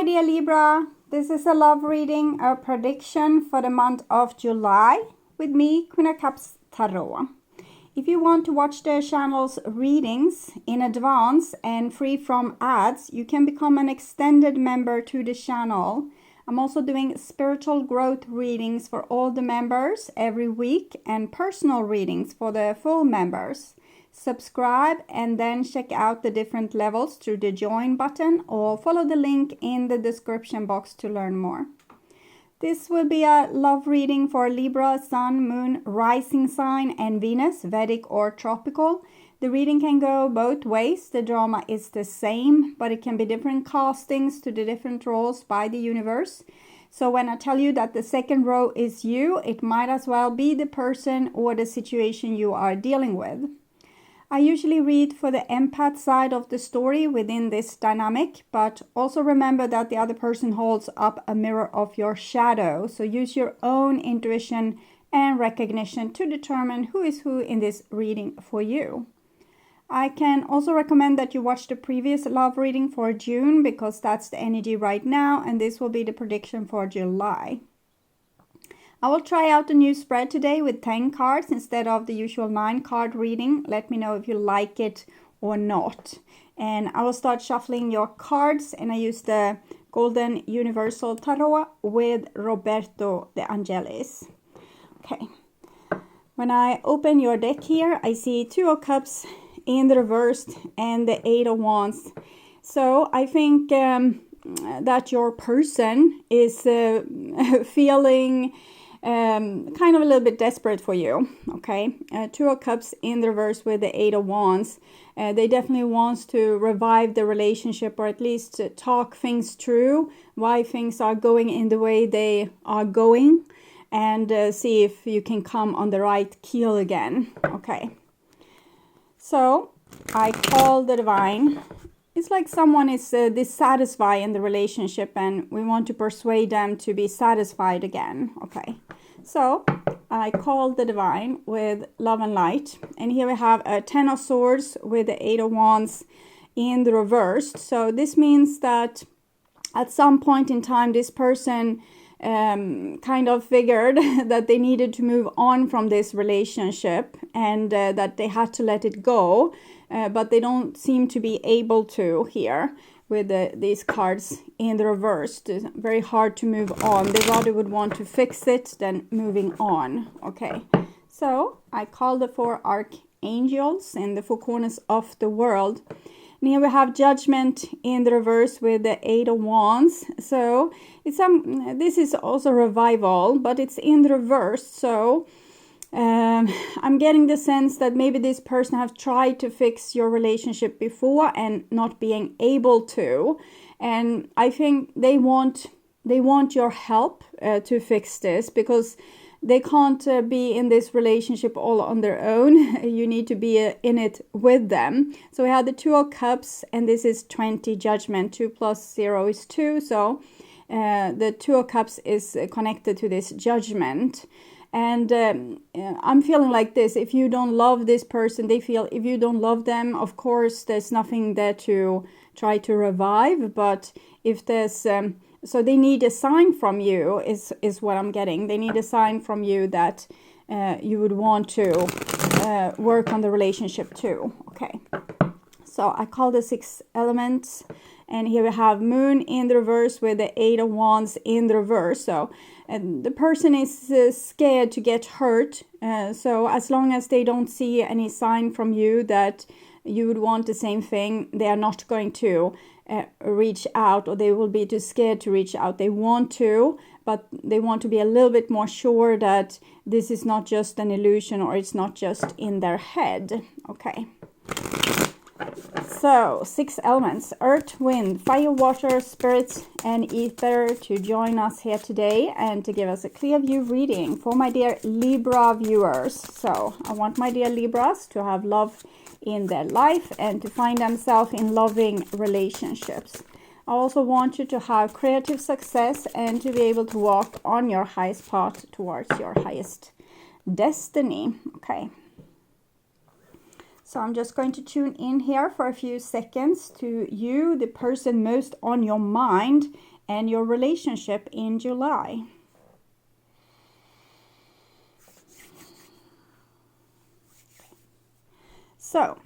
dear Libra, this is a love reading, a prediction for the month of July with me, Queen of Cups Tarot. If you want to watch the channel's readings in advance and free from ads, you can become an extended member to the channel. I'm also doing spiritual growth readings for all the members every week and personal readings for the full members. Subscribe and then check out the different levels through the join button or follow the link in the description box to learn more. This will be a love reading for Libra, Sun, Moon, Rising sign and Venus, Vedic or tropical. The reading can go both ways. The drama is the same, but it can be different castings to the different roles by the universe. So when I tell you that the second row is you, it might as well be the person or the situation you are dealing with. I usually read for the empath side of the story within this dynamic, but also remember that the other person holds up a mirror of your shadow. So use your own intuition and recognition to determine who is who in this reading for you. I can also recommend that you watch the previous love reading for June because that's the energy right now, and this will be the prediction for July. I will try out a new spread today with 10 cards instead of the usual 9 card reading. Let me know if you like it or not. And I will start shuffling your cards, and I use the Golden Universal Tarot with Roberto de Angelis. Okay. When I open your deck here, I see 2 of Cups in the reversed and the 8 of Wands. So I think that your person is feeling kind of a little bit desperate for you. Okay, 2 of Cups in the reverse with the 8 of Wands. They definitely want to revive the relationship, or at least talk things through, why things are going in the way they are going, and see if you can come on the right keel again. Okay, so I call the divine. It's like someone is dissatisfied in the relationship and we want to persuade them to be satisfied again. Okay, so I call the divine with love and light. And here we have a 10 of Swords with the 8 of Wands in the reversed. So this means that at some point in time, this person kind of figured that they needed to move on from this relationship and that they had to let it go. But they don't seem to be able to here with these cards in the reverse. It's very hard to move on. They rather would want to fix it than moving on. Okay, so I call the 4 archangels in the 4 corners of the world. And here we have Judgment in the reverse with the 8 of Wands. So it's this is also revival, but it's in the reverse. So I'm getting the sense that maybe this person have tried to fix your relationship before and not being able to. And I think they want your help to fix this, because they can't be in this relationship all on their own. You need to be in it with them. So we have the 2 of Cups, and this is 20 Judgment. 2 plus 0 is 2. So the 2 of Cups is connected to this Judgment. And I'm feeling like this. If you don't love this person, they feel if you don't love them, of course, there's nothing there to try to revive. But if there's... so they need a sign from you is what I'm getting. They need a sign from you that you would want to work on the relationship too. Okay. So I call the 6 elements. And here we have Moon in the reverse with the 8 of Wands in the reverse. So the person is scared to get hurt. So as long as they don't see any sign from you that you would want the same thing, they are not going to reach out, or they will be too scared to reach out. They want to, but they want to be a little bit more sure that this is not just an illusion, or it's not just in their head. Okay. So 6 elements: earth, wind, fire, water, spirit and ether to join us here today and to give us a clear view reading for my dear Libra viewers. So I want my dear Libras to have love in their life and to find themselves in loving relationships. I also want you to have creative success and to be able to walk on your highest path towards your highest destiny. Okay. So I'm just going to tune in here for a few seconds to you, the person most on your mind and your relationship in July. So,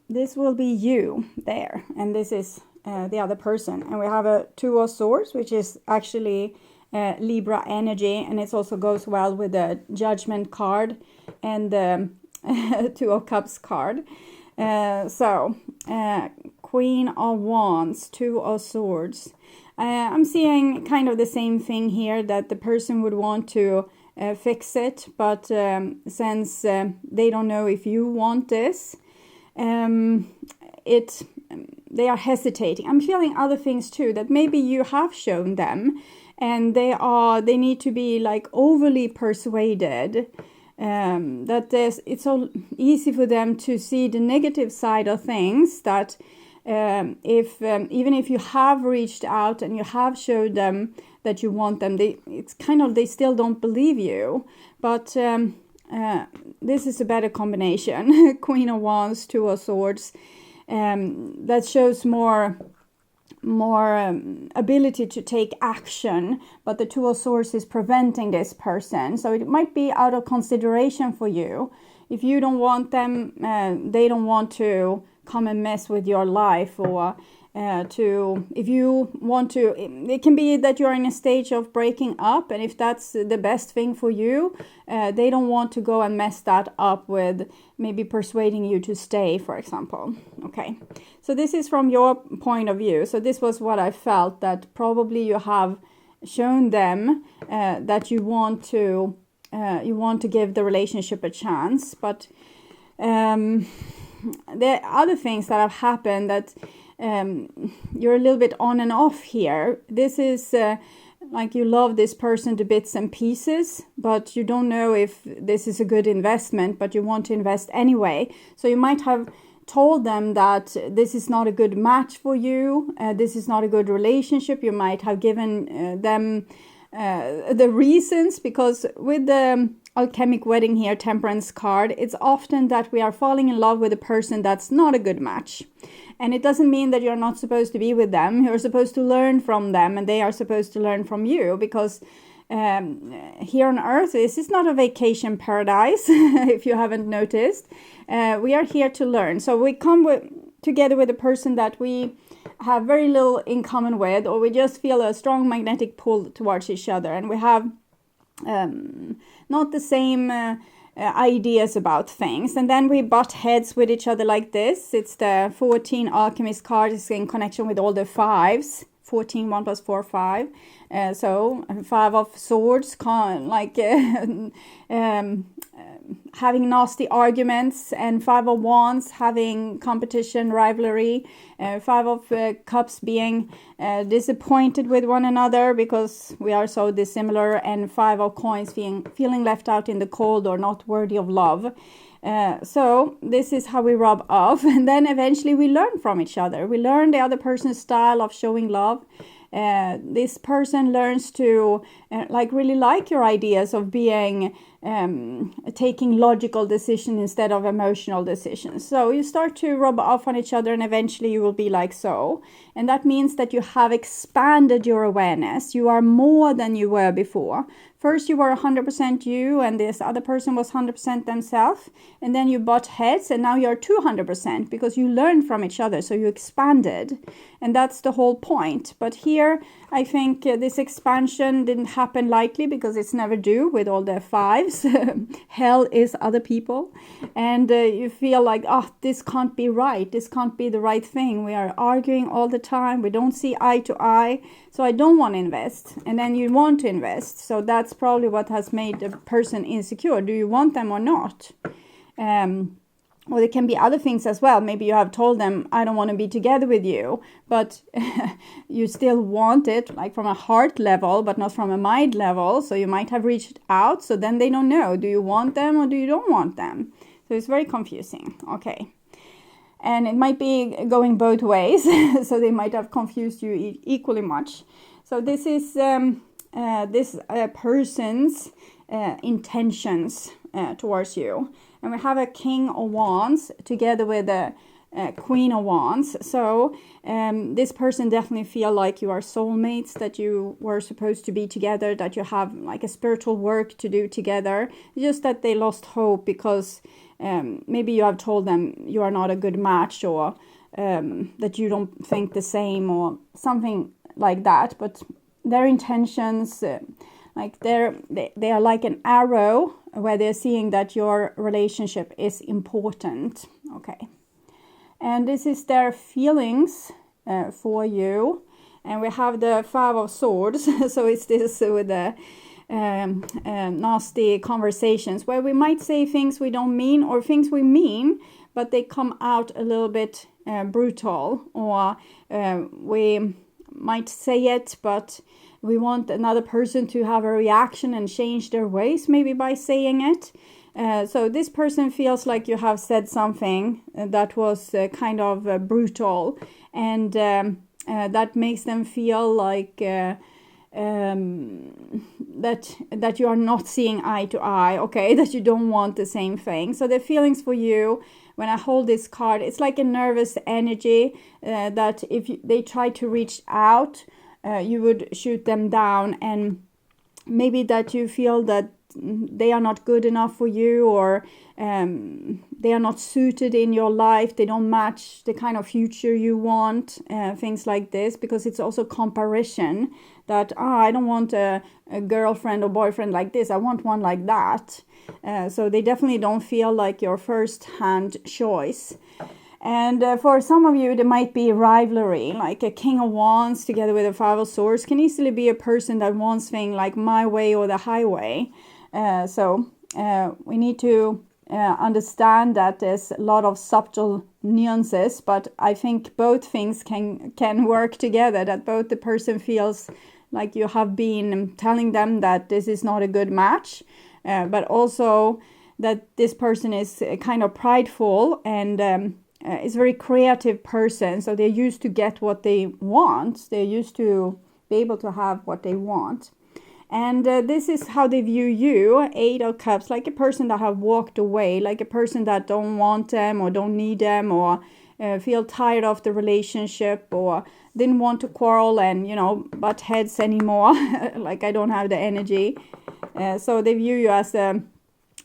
this will be you there, and this is the other person. And we have a Two of Swords, which is actually Libra energy, and it also goes well with the Judgment card and the Two of Cups card. Queen of Wands, Two of Swords. I'm seeing kind of the same thing here, that the person would want to fix it, but since they don't know if you want this, they are hesitating. I'm feeling other things too, that maybe you have shown them, and they need to be like overly persuaded, that it's so easy for them to see the negative side of things, that even if you have reached out and you have showed them that you want them, they still don't believe you. But this is a better combination. Queen of Wands, Two of Swords, that shows more ability to take action, but the Two of Swords is preventing this person. So it might be out of consideration for you. If you don't want them, they don't want to come and mess with your life, or if you want to, it can be that you're in a stage of breaking up, and if that's the best thing for you, they don't want to go and mess that up with maybe persuading you to stay, for example. Okay, so this is from your point of view. So this was what I felt, that probably you have shown them that you want to give the relationship a chance, but the other things that have happened, that you're a little bit on and off here. This is like you love this person to bits and pieces, but you don't know if this is a good investment, but you want to invest anyway. So you might have told them that this is not a good match for you, this is not a good relationship. You might have given them the reasons, because with the alchemic wedding here, Temperance card, it's often that we are falling in love with a person that's not a good match. And it doesn't mean that you're not supposed to be with them. You're supposed to learn from them, and they are supposed to learn from you, because here on earth, this is not a vacation paradise, if you haven't noticed. We are here to learn. So we come together with a person that we have very little in common with, or we just feel a strong magnetic pull towards each other, and we have not the same ideas about things, and then we butt heads with each other like this. It's the 14 Alchemist card. It's in connection with all the fives. 14, 1 plus 4, 5. So 5 of Swords, having nasty arguments, and 5 of Wands, having competition, rivalry, 5 of Cups, being disappointed with one another because we are so dissimilar, and 5 of Coins, feeling left out in the cold or not worthy of love. So this is how we rub off, and then eventually we learn from each other. We learn the other person's style of showing love. This person learns to really like your ideas of being taking logical decisions instead of emotional decisions. So you start to rub off on each other, and eventually you will be like so. And that means that you have expanded your awareness. You are more than you were before. First you were 100% you, and this other person was 100% themselves, and then you butt heads, and now you're 200% because you learned from each other, so you expanded, and that's the whole point. But here I think this expansion didn't happen lightly, because it's never do with all the fives. Hell is other people, and you feel like, oh, this can't be right, this can't be the right thing. We are arguing all the time, we don't see eye to eye, so I don't want to invest. And then you want to invest, so that's probably what has made the person insecure. Do you want them or not? Or there can be other things as well. Maybe you have told them, I don't want to be together with you, but you still want it, like from a heart level, but not from a mind level. So you might have reached out, so then they don't know. Do you want them or do you don't want them? So it's very confusing. Okay. And it might be going both ways. So they might have confused you equally much. So this is this person's intentions towards you. And we have a King of Wands together with a Queen of Wands. So this person definitely feel like you are soulmates, that you were supposed to be together, that you have like a spiritual work to do together. Just that they lost hope because maybe you have told them you are not a good match, or that you don't think the same, or something like that. But their intentions, like they are like an arrow where they're seeing that your relationship is important. Okay. And this is their feelings for you. And we have the Five of Swords. So it's this with the nasty conversations where we might say things we don't mean, or things we mean, but they come out a little bit brutal, or we might say it, but we want another person to have a reaction and change their ways, maybe by saying it. So this person feels like you have said something that was kind of brutal, and that makes them feel like that you are not seeing eye to eye, okay, that you don't want the same thing. So the feelings for you, when I hold this card, it's like a nervous energy that if they try to reach out, you would shoot them down, and maybe that you feel that they are not good enough for you, or they are not suited in your life, they don't match the kind of future you want, things like this, because it's also comparison, that I don't want a girlfriend or boyfriend like this, I want one like that. So they definitely don't feel like your first hand choice. And for some of you, there might be rivalry, like a King of Wands together with a Five of Swords can easily be a person that wants things like my way or the highway. So we need to understand that there's a lot of subtle nuances, but I think both things can work together, that both the person feels like you have been telling them that this is not a good match, but also that this person is kind of prideful and is a very creative person, so they're used to get what they want, they're used to be able to have what they want. And this is how they view you, Eight of Cups, like a person that have walked away, like a person that don't want them or don't need them, or feel tired of the relationship, or didn't want to quarrel and, butt heads anymore, like I don't have the energy. So they view you as a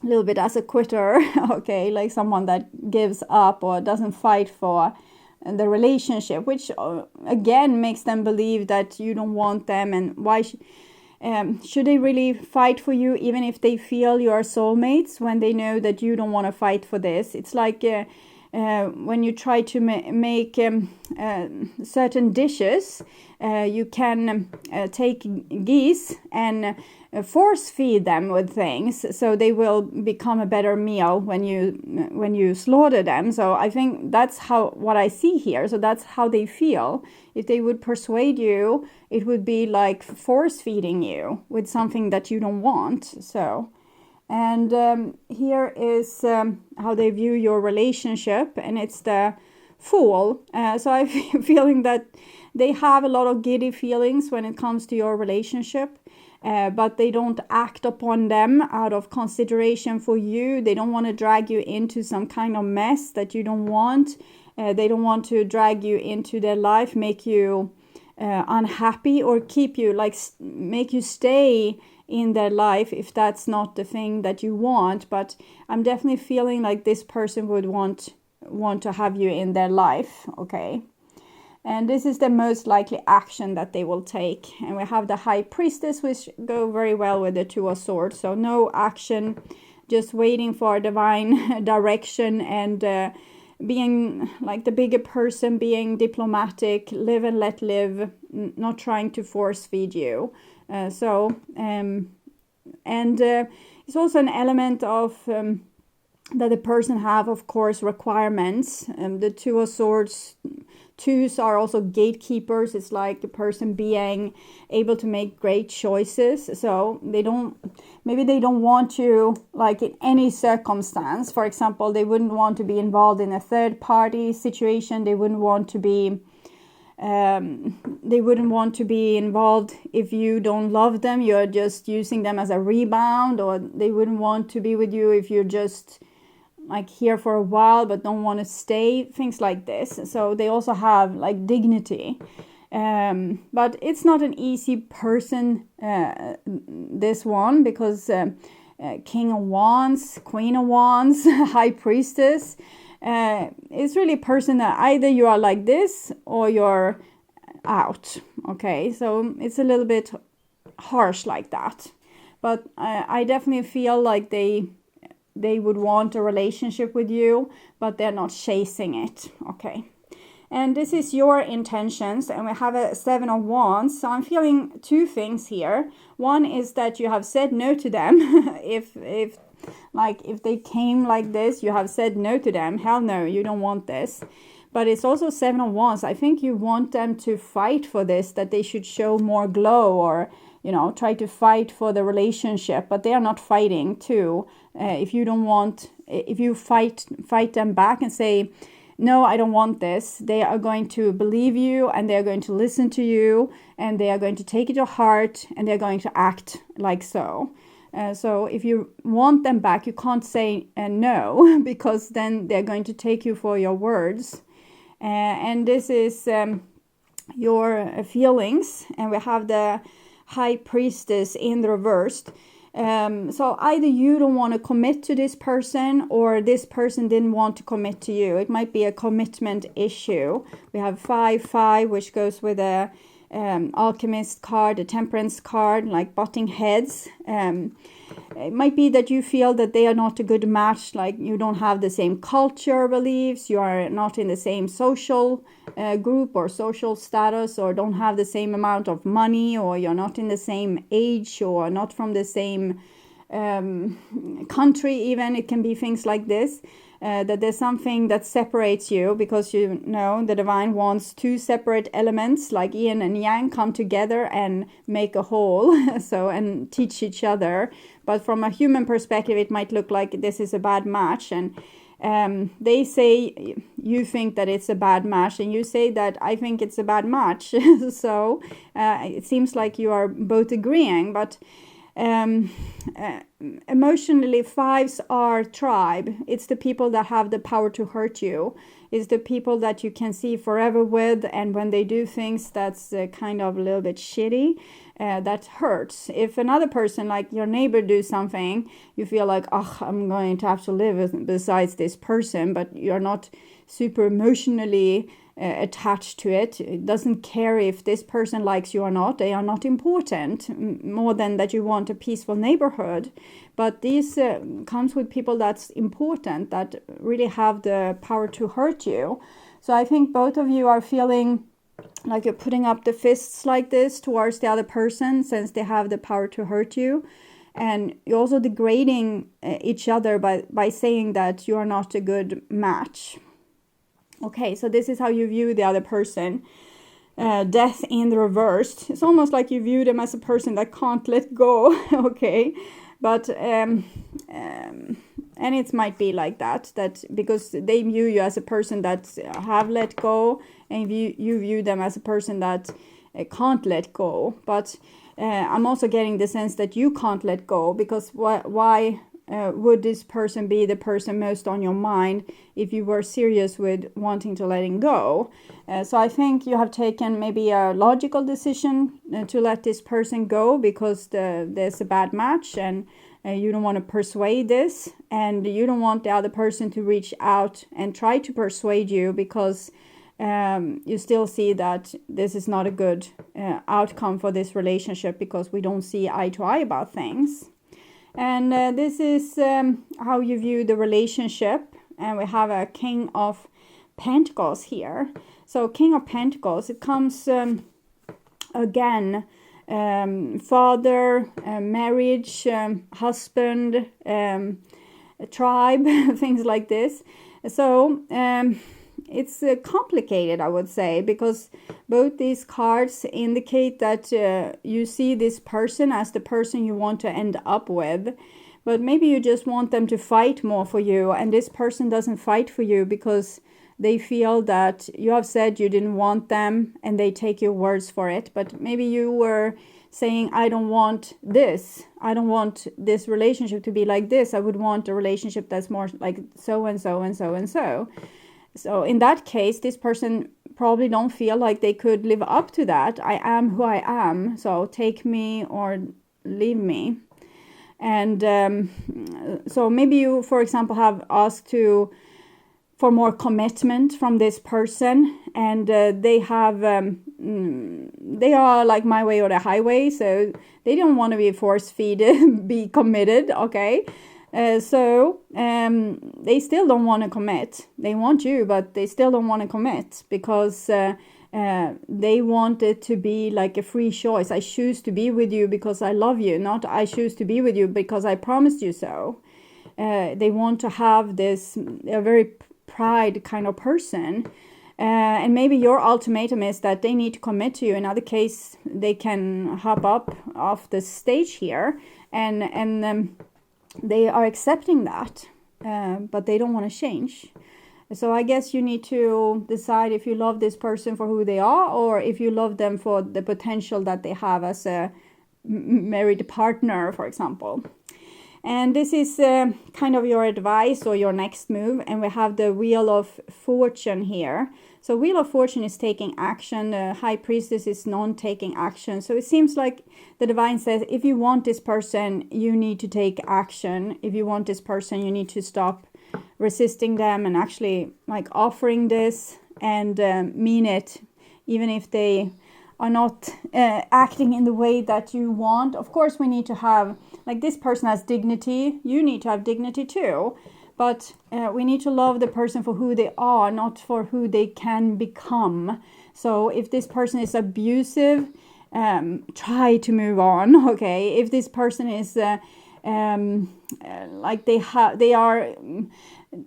little bit as a quitter, okay, like someone that gives up or doesn't fight for the relationship, which again makes them believe that you don't want them, and why should they really fight for you, even if they feel you are soulmates, when they know that you don't want to fight for this. It's like when you try to make certain dishes, you can take geese and force feed them with things, so they will become a better meal when you slaughter them. So I think that's what I see here. So that's how they feel. If they would persuade you, it would be like force feeding you with something that you don't want. So, and here is how they view your relationship, and it's the Fool. So I'm feeling that they have a lot of giddy feelings when it comes to your relationship. But they don't act upon them out of consideration for you. They don't want to drag you into some kind of mess that you don't want. They don't want to drag you into their life, make you unhappy, or keep you, like, make you stay in their life if that's not the thing that you want. But I'm definitely feeling like this person would want to have you in their life, okay? And this is the most likely action that they will take. And we have the High Priestess, which go very well with the Two of Swords. So no action, just waiting for divine direction, and being like the bigger person, being diplomatic, live and let live, not trying to force feed you. It's also an element of that the person have, of course, requirements. The Two of Swords, twos are also gatekeepers. It's like a person being able to make great choices. So maybe they don't want to, like, in any circumstance. For example, they wouldn't want to be involved in a third party situation. They wouldn't want to be involved if you don't love them, you're just using them as a rebound, or they wouldn't want to be with you if you're just like here for a while but don't want to stay, things like this. So they also have like dignity. But it's not an easy person, this one, because King of Wands, Queen of Wands, High Priestess, it's really a person that either you are like this or you're out. Okay, so it's a little bit harsh like that. But I definitely feel like they would want a relationship with you, but they're not chasing it. Okay. And this is your intentions, and we have a 7 of Wands. So I'm feeling two things here. One is that you have said no to them. if they came like this, you have said no to them. Hell no, you don't want this. But it's also 7 of Wands. I think you want them to fight for this, that they should show more glow, or, you know, try to fight for the relationship. But they are not fighting too. If you fight them back and say, no, I don't want this, they are going to believe you, and they are going to listen to you, and they are going to take it to heart, and they're going to act like so. So if you want them back, you can't say no, because then they're going to take you for your words. And this is your feelings. And we have the High Priestess in the reversed. So either you don't want to commit to this person, or this person didn't want to commit to you. It might be a commitment issue. We have 5-5, which goes with a alchemist card, a temperance card, like butting heads. It might be that you feel that they are not a good match, like you don't have the same culture beliefs, you are not in the same social group or social status, or don't have the same amount of money, or you're not in the same age, or not from the same country even. It can be things like this. That there's something that separates you, because you know the divine wants two separate elements like yin and yang come together and make a whole, so, and teach each other. But from a human perspective, it might look like this is a bad match, and they say you think that it's a bad match, and you say that I think it's a bad match. So it seems like you are both agreeing, but emotionally, 5s are tribe. It's the people that have the power to hurt you. It's the people that you can see forever with, and when they do things that's kind of a little bit shitty, that hurts. If another person, like your neighbor, do something, you feel like, oh, I'm going to have to live besides this person, but you're not super emotionally attached to it. It doesn't care if this person likes you or not. They are not important, more than that you want a peaceful neighborhood. But this comes with people that's important, that really have the power to hurt you. So I think both of you are feeling like you're putting up the fists like this towards the other person, since they have the power to hurt you. And you're also degrading each other by saying that you are not a good match. Okay, so this is how you view the other person. Death in the reversed. It's almost like you view them as a person that can't let go. Okay, but and it might be like that because they view you as a person that have let go, and you view them as a person that can't let go. But I'm also getting the sense that you can't let go, because why would this person be the person most on your mind if you were serious with wanting to letting go? So I think you have taken maybe a logical decision to let this person go, because there's a bad match, and you don't want to persuade this, and you don't want the other person to reach out and try to persuade you, because you still see that this is not a good outcome for this relationship, because we don't see eye to eye about things. And this is how you view the relationship. And we have a King of Pentacles here. So King of Pentacles, it comes again, father, marriage, husband, tribe, things like this. So it's complicated, I would say, because both these cards indicate that you see this person as the person you want to end up with, but maybe you just want them to fight more for you, and this person doesn't fight for you because they feel that you have said you didn't want them, and they take your words for it. But maybe you were saying, I don't want this. I don't want this relationship to be like this. I would want a relationship that's more like so and so and so and so. So in that case, this person probably don't feel like they could live up to that. I am who I am, so take me or leave me. And so maybe you, for example, have asked for more commitment from this person, and they are like my way or the highway, so they don't want to be force-feed, be committed, okay? So they still don't want to commit. They want you, but they still don't want to commit because they want it to be like a free choice. I choose to be with you because I love you, not I choose to be with you because I promised you so. They want to have this, a very pride kind of person. And maybe your ultimatum is that they need to commit to you. In other case, they can hop up off the stage here and they are accepting that, but they don't want to change. So I guess you need to decide if you love this person for who they are, or if you love them for the potential that they have as a married partner, for example. And this is kind of your advice or your next move. And we have the Wheel of Fortune here. So Wheel of Fortune is taking action. The High Priestess is non-taking action. So it seems like the Divine says, if you want this person, you need to take action. If you want this person, you need to stop resisting them and actually like offering this and mean it, even if they are not acting in the way that you want. Of course, we need to have, like this person has dignity. You need to have dignity too. But we need to love the person for who they are, not for who they can become. So if this person is abusive, try to move on, okay? If this person is like they are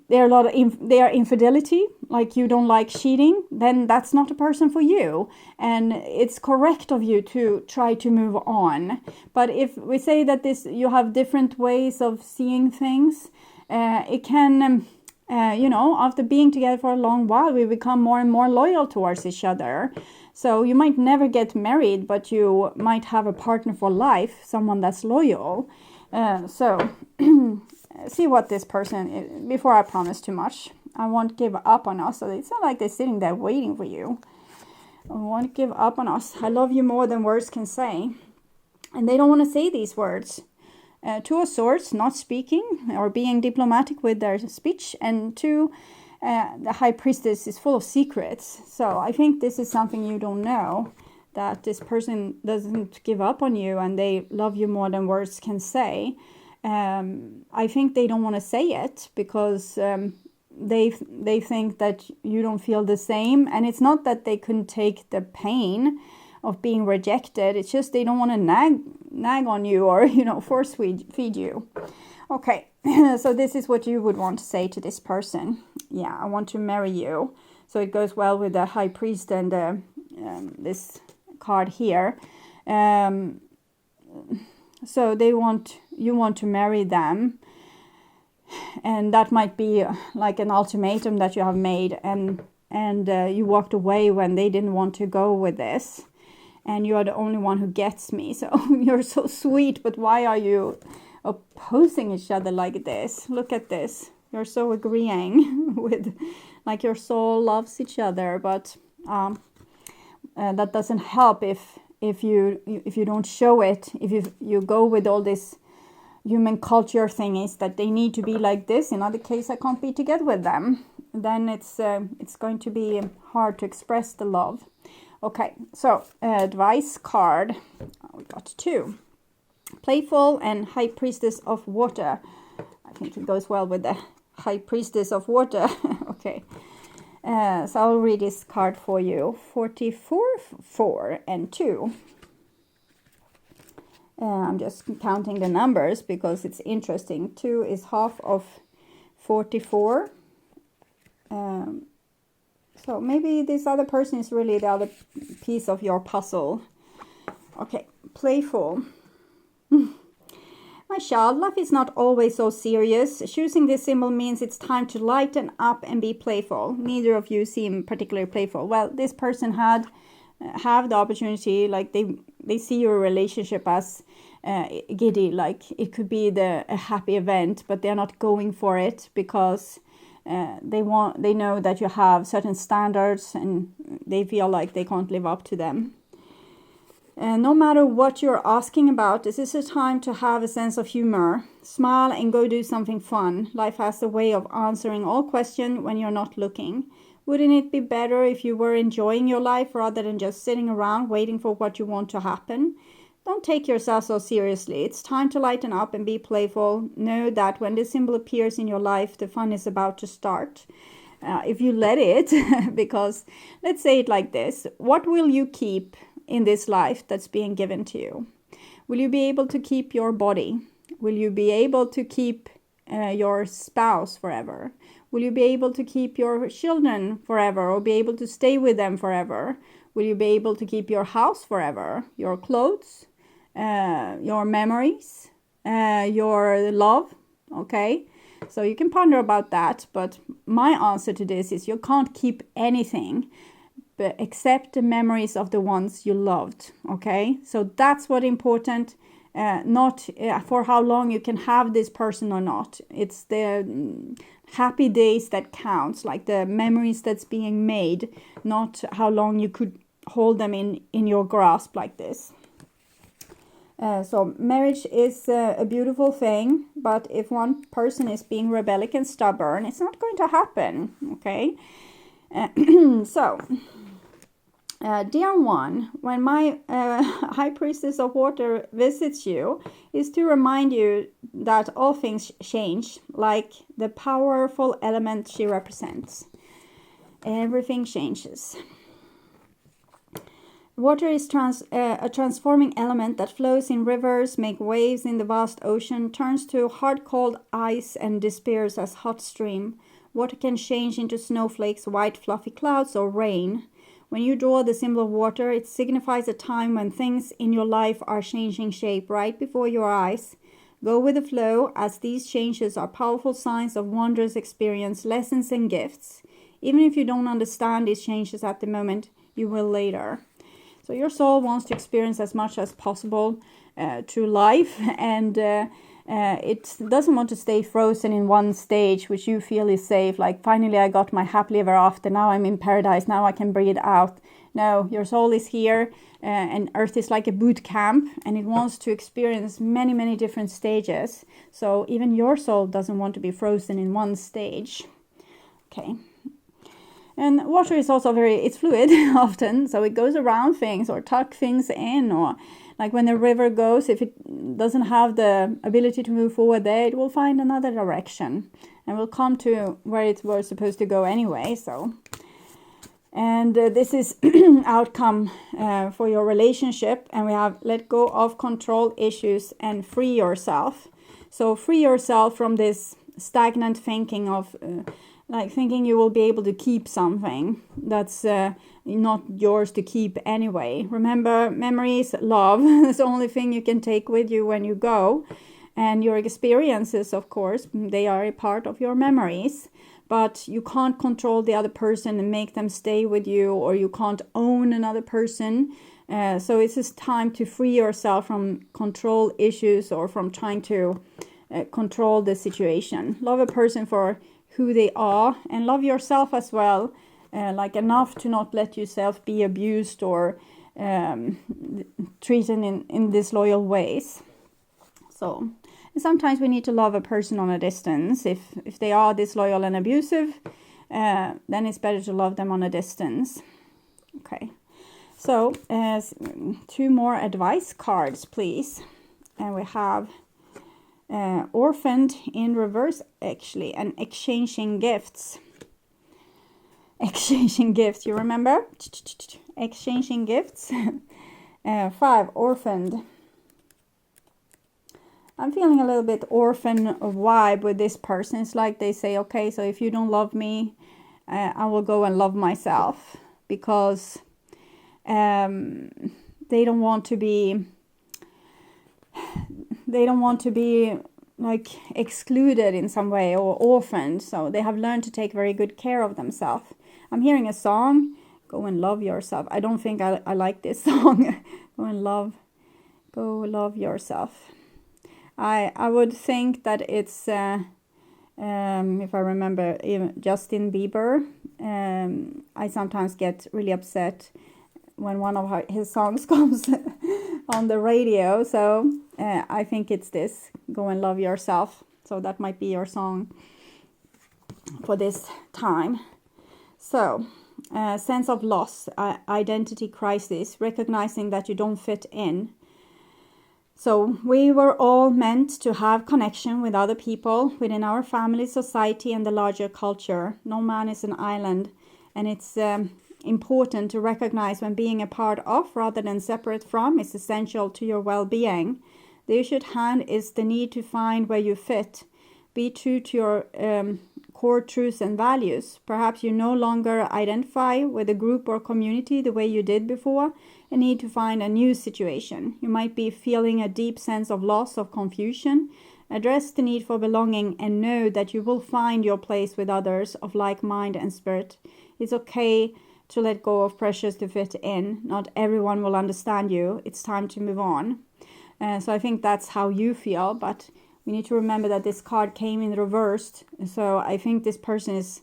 infidelity, like you don't like cheating, then that's not a person for you. And it's correct of you to try to move on. But if we say that you have different ways of seeing things, it can, after being together for a long while, we become more and more loyal towards each other. So you might never get married, but you might have a partner for life, someone that's loyal. So see what this person is, before I promise too much. I won't give up on us. So it's not like they're sitting there waiting for you. I won't give up on us. I love you more than words can say. And they don't want to say these words. Two of Swords, not speaking or being diplomatic with their speech. And two, the High Priestess is full of secrets. So I think this is something you don't know, that this person doesn't give up on you and they love you more than words can say. I think they don't want to say it because they think that you don't feel the same. And it's not that they couldn't take the pain of being rejected. It's just they don't want to nag on you or, force feed you. Okay, so this is what you would want to say to this person. Yeah, I want to marry you. So it goes well with the High Priest and this card here. So you want to marry them. And that might be like an ultimatum that you have made. And you walked away when they didn't want to go with this. And you are the only one who gets me. So you're so sweet, but why are you opposing each other like this? Look at this. You're so agreeing with, like your soul loves each other, but that doesn't help if you don't show it. If you go with all this human culture thing is that they need to be like this. In other case, I can't be together with them. Then it's going to be hard to express the love. Okay, so advice card. We got two. Playful and High Priestess of Water. I think it goes well with the High Priestess of Water. Okay, so I'll read this card for you. 44, 4, and 2. I'm just counting the numbers because it's interesting. 2 is half of 44. So maybe this other person is really the other piece of your puzzle. Okay, playful. My child, life is not always so serious. Choosing this symbol means it's time to lighten up and be playful. Neither of you seem particularly playful. Well, this person had have the opportunity, like they see your relationship as giddy, like it could be a happy event, but they're not going for it because they know that you have certain standards and they feel like they can't live up to them. And no matter what you're asking about, this is a time to have a sense of humor. Smile and go do something fun. Life has a way of answering all questions when you're not looking. Wouldn't it be better if you were enjoying your life rather than just sitting around waiting for what you want to happen? Don't take yourself so seriously. It's time to lighten up and be playful. Know that when this symbol appears in your life, the fun is about to start. If you let it, because let's say it like this. What will you keep in this life that's being given to you? Will you be able to keep your body? Will you be able to keep your spouse forever? Will you be able to keep your children forever or be able to stay with them forever? Will you be able to keep your house forever? Your clothes, your memories, your love? Okay, so you can ponder about that, but my answer to this is you can't keep anything but except the memories of the ones you loved. Okay, so that's what important, not for how long you can have this person or not. It's the happy days that counts, like the memories that's being made, not how long you could hold them in your grasp like this. So marriage is a beautiful thing, but if one person is being rebellious and stubborn, it's not going to happen. Okay, so dear one, when my High Priestess of Water visits you, is to remind you that all things change, like the powerful element she represents. Everything changes. Water is a transforming element that flows in rivers, makes waves in the vast ocean, turns to hard cold ice and disappears as hot stream. Water can change into snowflakes, white fluffy clouds, or rain. When you draw the symbol of water, it signifies a time when things in your life are changing shape right before your eyes. Go with the flow, as these changes are powerful signs of wondrous experience, lessons, and gifts. Even if you don't understand these changes at the moment, you will later. So your soul wants to experience as much as possible through life, and it doesn't want to stay frozen in one stage which you feel is safe, like finally I got my happily ever after, now I'm in paradise, now I can breathe out. No, your soul is here, and earth is like a boot camp, and it wants to experience many different stages. So even your soul doesn't want to be frozen in one stage. Okay. And water is also it's fluid often, so it goes around things or tuck things in, or like when the river goes, if it doesn't have the ability to move forward there, it will find another direction and will come to where it was supposed to go anyway. So, and this is outcome for your relationship, and we have let go of control issues and free yourself. So free yourself from this stagnant thinking of like thinking you will be able to keep something that's not yours to keep anyway. Remember, memories, love, is the only thing you can take with you when you go. And your experiences, of course, they are a part of your memories. But you can't control the other person and make them stay with you, or you can't own another person. So it's just time to free yourself from control issues or from trying to control the situation. Love a person for who they are, and love yourself as well, like enough to not let yourself be abused or treated in disloyal ways. So sometimes we need to love a person on a distance. If they are disloyal and abusive, then it's better to love them on a distance. Okay, so 2 more advice cards, please. And we have orphaned in reverse, actually, and exchanging gifts. Exchanging gifts, you remember? Exchanging gifts. 5, orphaned. I'm feeling a little bit orphan vibe with this person. It's like they say, okay, so if you don't love me, I will go and love myself, because they don't want to be like excluded in some way or orphaned. So they have learned to take very good care of themselves. I'm hearing a song Go and love yourself. I don't think I like this song. Go love yourself. I would think that it's, if I remember, even Justin Bieber. I sometimes get really upset when one of his songs comes on the radio. So I think it's this, Go and Love Yourself. So that might be your song for this time. So sense of loss, identity crisis, recognizing that you don't fit in. So we were all meant to have connection with other people within our family, society, and the larger culture. No man is an island, and it's important to recognize when being a part of rather than separate from is essential to your well-being. The issue at hand is the need to find where you fit. Be true to your core truths and values. Perhaps you no longer identify with a group or community the way you did before and need to find a new situation. You might be feeling a deep sense of loss, of confusion. Address the need for belonging and know that you will find your place with others of like mind and spirit. It's okay to let go of pressures to fit in. Not everyone will understand you. It's time to move on. So I think that's how you feel, but we need to remember that this card came in reversed. So I think this person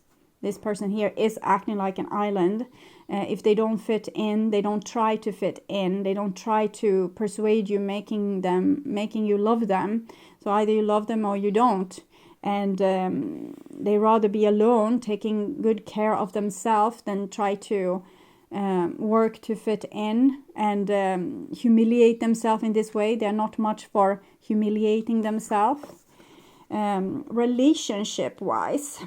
here is acting like an island. If they don't fit in, they don't try to fit in. They don't try to persuade you, making you love them. So either you love them or you don't. And they rather be alone, taking good care of themselves than try to work to fit in and humiliate themselves in this way. They're not much for humiliating themselves. Relationship-wise,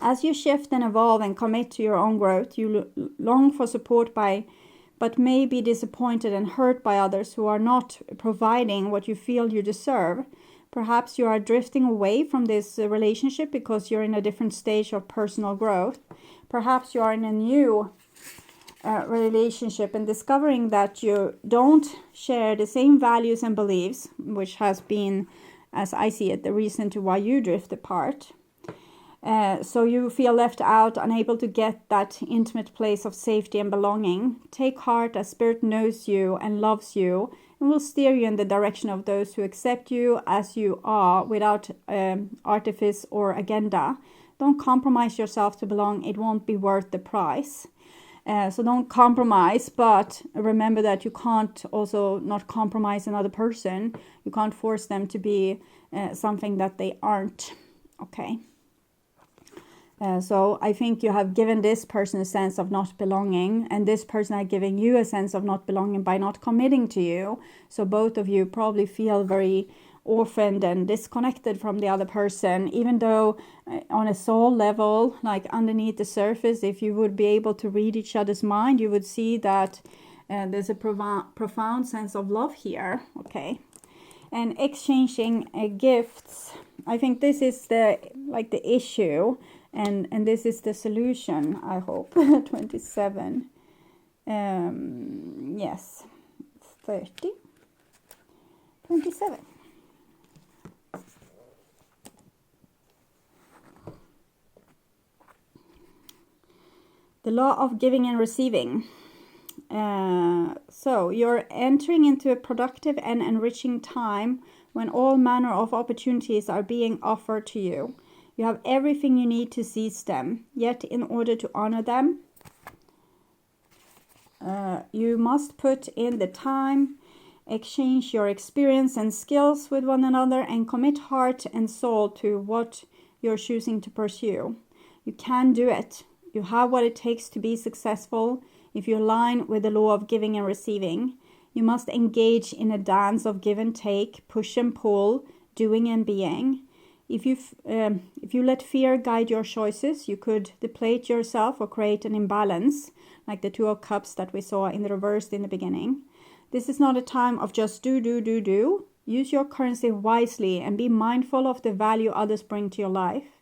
as you shift and evolve and commit to your own growth, you long for support but may be disappointed and hurt by others who are not providing what you feel you deserve. Perhaps you are drifting away from this relationship because you're in a different stage of personal growth. Perhaps you are in a new relationship and discovering that you don't share the same values and beliefs, which has been, as I see it, the reason to why you drift apart. So you feel left out, unable to get that intimate place of safety and belonging. Take heart, as Spirit knows you and loves you and will steer you in the direction of those who accept you as you are without artifice or agenda. Don't compromise yourself to belong. It won't be worth the price. So don't compromise, but remember that you can't also not compromise another person. You can't force them to be something that they aren't. Okay. So I think you have given this person a sense of not belonging, and this person are giving you a sense of not belonging by not committing to you. So both of you probably feel very orphaned and disconnected from the other person, even though on a soul level, like underneath the surface, if you would be able to read each other's mind, you would see that there's a profound sense of love here. Okay. And exchanging gifts, I think this is the issue. And this is the solution, I hope. 27. Yes. 30. 27. The law of giving and receiving. So you're entering into a productive and enriching time when all manner of opportunities are being offered to you. You have everything you need to seize them. Yet, in order to honor them, you must put in the time, exchange your experience and skills with one another, and commit heart and soul to what you're choosing to pursue. You can do it. You have what it takes to be successful if you align with the law of giving and receiving. You must engage in a dance of give and take, push and pull, doing and being. If you let fear guide your choices, you could deplete yourself or create an imbalance, like the Two of Cups that we saw in the reverse in the beginning. This is not a time of just do. Use your currency wisely and be mindful of the value others bring to your life.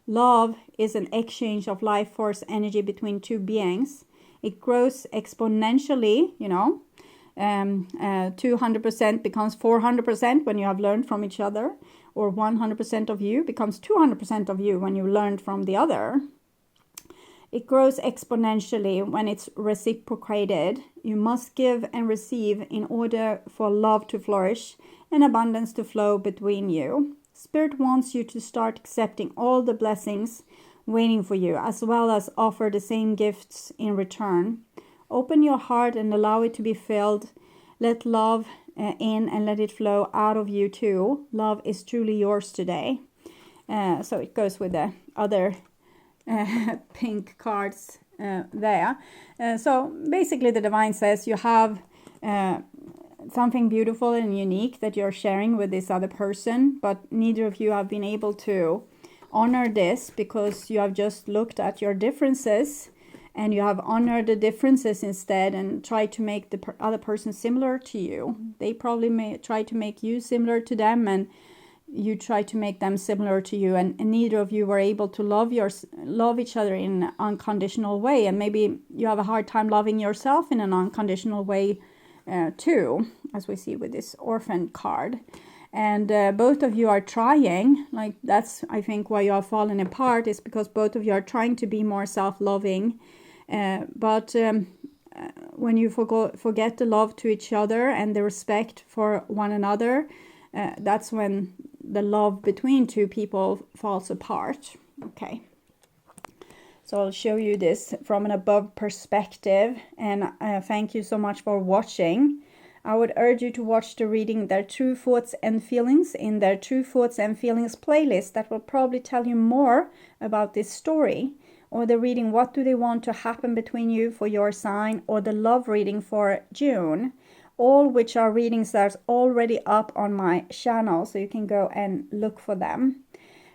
Love is an exchange of life force energy between two beings. It grows exponentially, 200% becomes 400% when you have learned from each other. Or 100% of you becomes 200% of you when you learned from the other. It grows exponentially when it's reciprocated. You must give and receive in order for love to flourish and abundance to flow between you. Spirit wants you to start accepting all the blessings waiting for you, as well as offer the same gifts in return. Open your heart and allow it to be filled. Let love in and let it flow out of you too. Love is truly yours today. So it goes with the other pink cards there. So basically the divine says you have something beautiful and unique that you're sharing with this other person, but neither of you have been able to honor this because you have just looked at your differences and you have honored the differences instead and tried to make the other person similar to you. They probably may try to make you similar to them, and you try to make them similar to you, and neither of you were able to love each other in an unconditional way. And maybe you have a hard time loving yourself in an unconditional way too, as we see with this orphan card. And both of you are trying, like that's, I think, why you are falling apart, is because both of you are trying to be more self-loving. But when you forget the love to each other and the respect for one another, that's when the love between two people falls apart. Okay. So I'll show you this from an above perspective, and thank you so much for watching. I would urge you to watch the reading Their True Thoughts and Feelings in their True Thoughts and Feelings playlist. That will probably tell you more about this story, or the reading What Do They Want to Happen Between You for your sign, or the love reading for June, all which are readings that are already up on my channel, so you can go and look for them.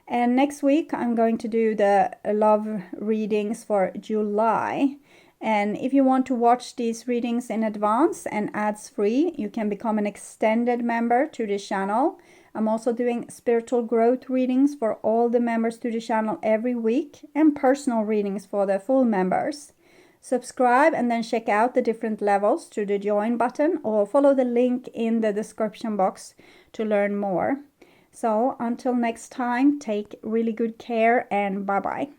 And next week I'm going to do the love readings for July. And if you want to watch these readings in advance and ads free, you can become an extended member to the channel. I'm also doing spiritual growth readings for all the members to the channel every week, and personal readings for the full members. Subscribe and then check out the different levels through the join button, or follow the link in the description box to learn more. So until next time, take really good care and bye-bye.